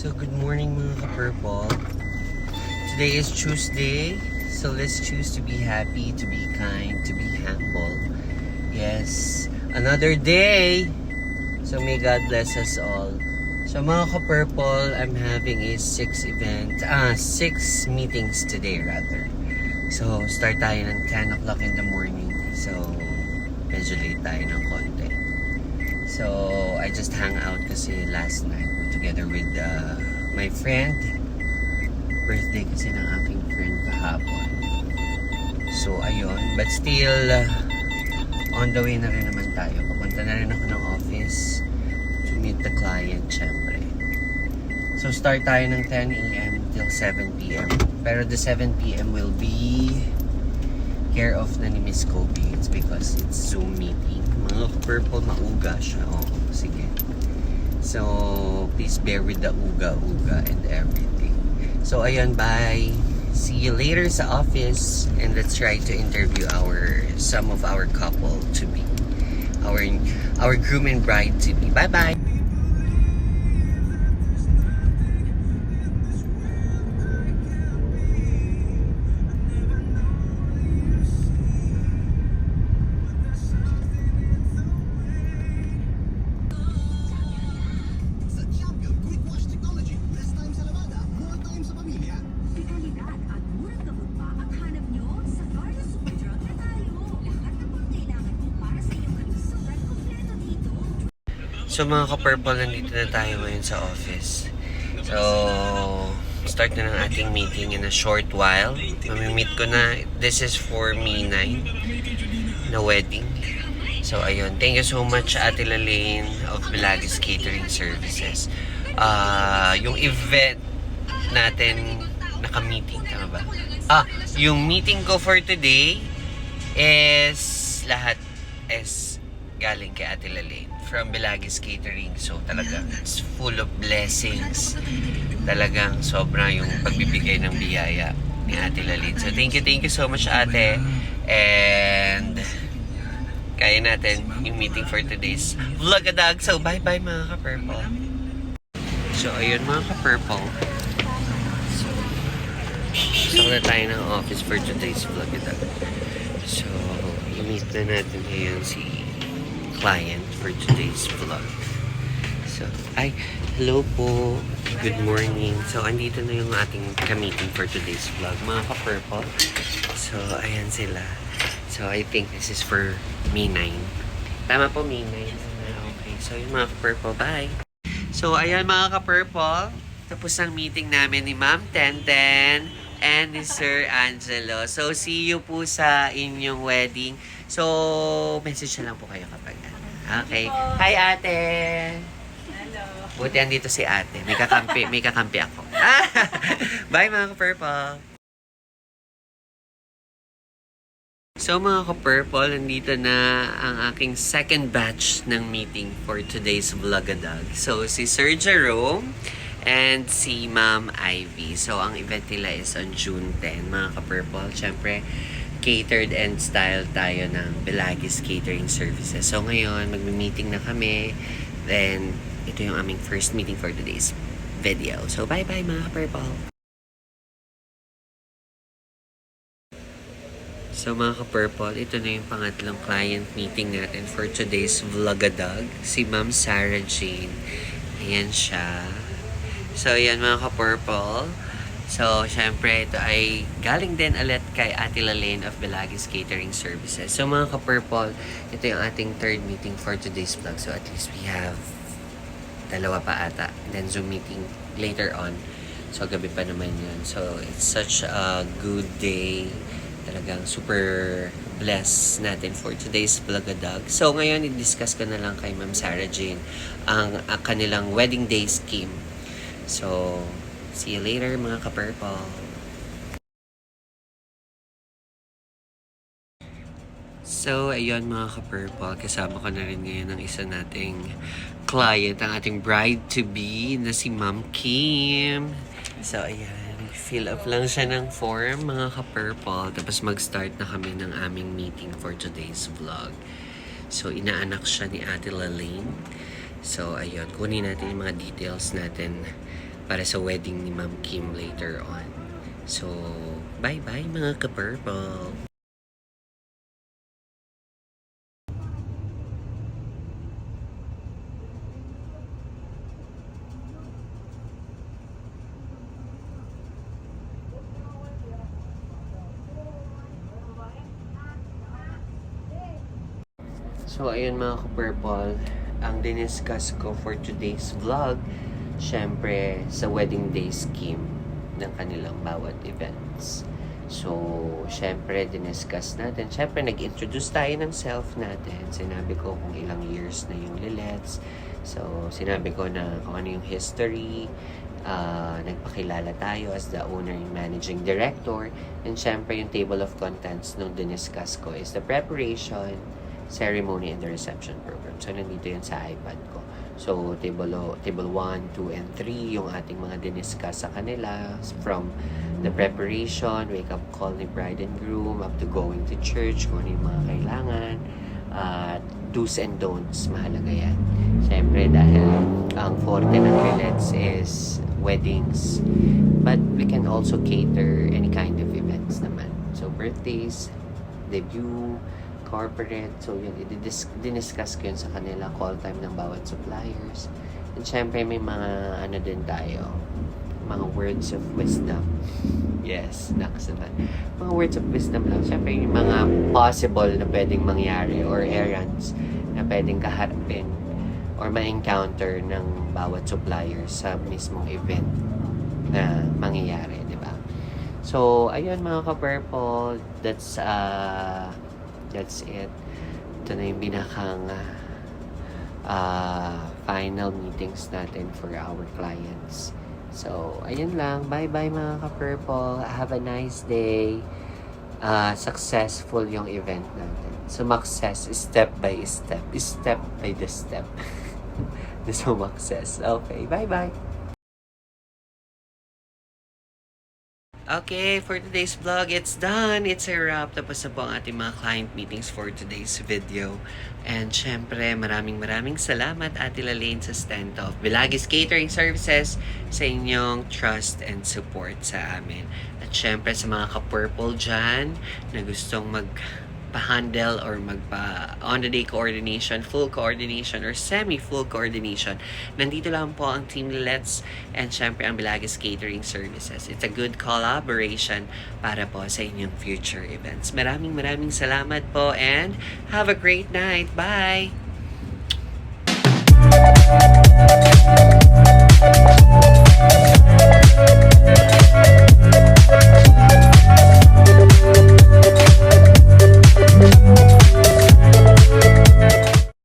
So good morning mga ka-purple. Today is Tuesday. So let's choose to be happy, to be kind, to be humble. Yes, another day. So may God bless us all. So mga ka-purple, I'm having a 6 meetings today rather. So start tayo ng 10 o'clock in the morning. So medyo late tayo ng konti. So I just hang out kasi last night together with my friend. Birthday kasi ng aking friend kahapon. So ayun, but still on the way na rin naman tayo. Papunta na rin ako ng office to meet the client syempre. So start tayo ng 10 a.m. till 7 p.m. Pero the 7 p.m. will be care of na ni Miss Kobe. It's because it's Zoom meeting. Mga purple mauga siya. Oh, sige. So please bear with the uga-uga and everything. So ayun, bye. See you later sa office, and let's try to interview some of our couple to be our groom and bride to be. Bye bye. So mga ka-purple, nandito na tayo ngayon sa office. So, start na ng ating meeting in a short while. Mamimit ko na, this is for me 9 na wedding. So ayun, thank you so much Ate Lalaine of Bilagis Catering Services. Yung event natin, naka-meeting, tama ba? Yung meeting ko for today is lahat is galing kay Ate Lalaine from Bilagis Catering. So talagang it's full of blessings. Talagang sobra yung pagbibigay ng biyaya ni Ate Lalaine. So thank you so much Ate. And kaya natin yung meeting for today's Vlogadag. So bye bye mga ka-purple. So ayun mga ka-purple. So na tayo ng office for today's Vlogadag. So i-meet na natin ngayon si client for today's vlog. So, hello po. Good morning. So, andito na yung ating ka-meeting for today's vlog, mga ka-purple. So, ayan sila. So, I think this is for May 9. Tama po, May 9. Okay. So, yung mga ka-purple, bye. So, ayan mga ka-purple. Tapos ang meeting namin ni Ma'am Tenten and ni Sir Angelo. So, see you po sa inyong wedding. So, message na lang po kayo kapag okay. Hi, ate. Hello. Buti andito si ate. May kakampi ako. Bye, mga ka-purple. So, mga ka-purple, nandito na ang aking second batch ng meeting for today's Vlogadag. So, si Sir Jerome and si Ma'am Ivy. So, ang event nila is on June 10, mga ka-purple. Siyempre, catered and style tayo ng Bilagis Catering Services. So ngayon, magmi-meeting na kami. Then, ito yung aming first meeting for today's video. So bye-bye mga purple. So mga ka-purple, ito na yung pangatlong client meeting natin for today's Vlogadag. Si Ma'am Sarah Jane. Ayan siya. So ayan mga ka-purple. So, syempre, ito ay galing din ulit kay Ate Lalaine of Bilagis Catering Services. So, mga ka-purple, ito yung ating third meeting for today's vlog. So, at least we have dalawa pa ata. Then, Zoom meeting later on. So, gabi pa naman yun. So, it's such a good day. Talagang super blessed natin for today's Vlogadag. So, ngayon, i-discuss ko na lang kay Ma'am Sarah Jane ang kanilang wedding day scheme. So, see you later mga ka-purple. So, ayun mga ka-purple, kasama ko na rin ngayon ang isa nating client, ang ating bride-to-be na si Ma'am Kim. So, ayan, fill up lang siya ng form mga ka-purple, tapos mag-start na kami ng aming meeting for today's vlog. So, inaanak siya ni Ate Lalaine. So, ayun, kunin natin yung mga details natin para sa wedding ni Ma'am Kim later on. So, bye-bye mga ka-purple! So, ayun mga ka-purple, ang diniscuss ko for today's vlog, syempre, sa wedding day scheme ng kanilang bawat events. So, syempre, diniscuss natin. Syempre, nag-introduce tayo ng self natin. Sinabi ko kung ilang years na yung Lilets. So, sinabi ko na kung ano yung history. Nagpakilala tayo as the owner and managing director. And syempre, yung table of contents nung diniscuss ko is the preparation, ceremony, and the reception program. So, nandito yun sa iPad ko. So, table 1, 2, and 3, yung ating mga diniscuss sa kanila from the preparation, wake-up call ni bride and groom, up to going to church, kung ano yung mga kailangan, do's and don'ts, mahalaga yan. Siyempre, dahil ang forte ng Lilets is weddings, but we can also cater any kind of events naman. So, birthdays, debut, corporate. So, yun, diniscuss ko yun sa kanila, call time ng bawat suppliers. And syempre, may mga, ano din tayo, mga words of wisdom. Yes, naks naman. Mga words of wisdom lang. Syempre, yung mga possible na pwedeng mangyari or errands na pwedeng kaharapin or ma-encounter ng bawat supplier sa mismong event na mangyayari, di ba? So, ayun mga ka-purple, that's it. Ito na yung binakang final meetings natin for our clients. So, ayun lang. Bye-bye mga ka-purple. Have a nice day. Successful yung event natin. Success step by step. Step by the step. The success. Okay, bye-bye. Okay, for today's vlog, it's done. It's a wrap. Tapos na po ang ating mga client meetings for today's video. And syempre, maraming salamat Ate Lalaine sa stand of Vilagis Catering Services sa inyong trust and support sa amin. At syempre sa mga ka-purple dyan na gustong magpa-handle or on-the-day coordination, full coordination, or semi-full coordination. Nandito lang po ang Team Lilets and syempre ang Vilagis Catering Services. It's a good collaboration para po sa inyong future events. Maraming salamat po and have a great night. Bye!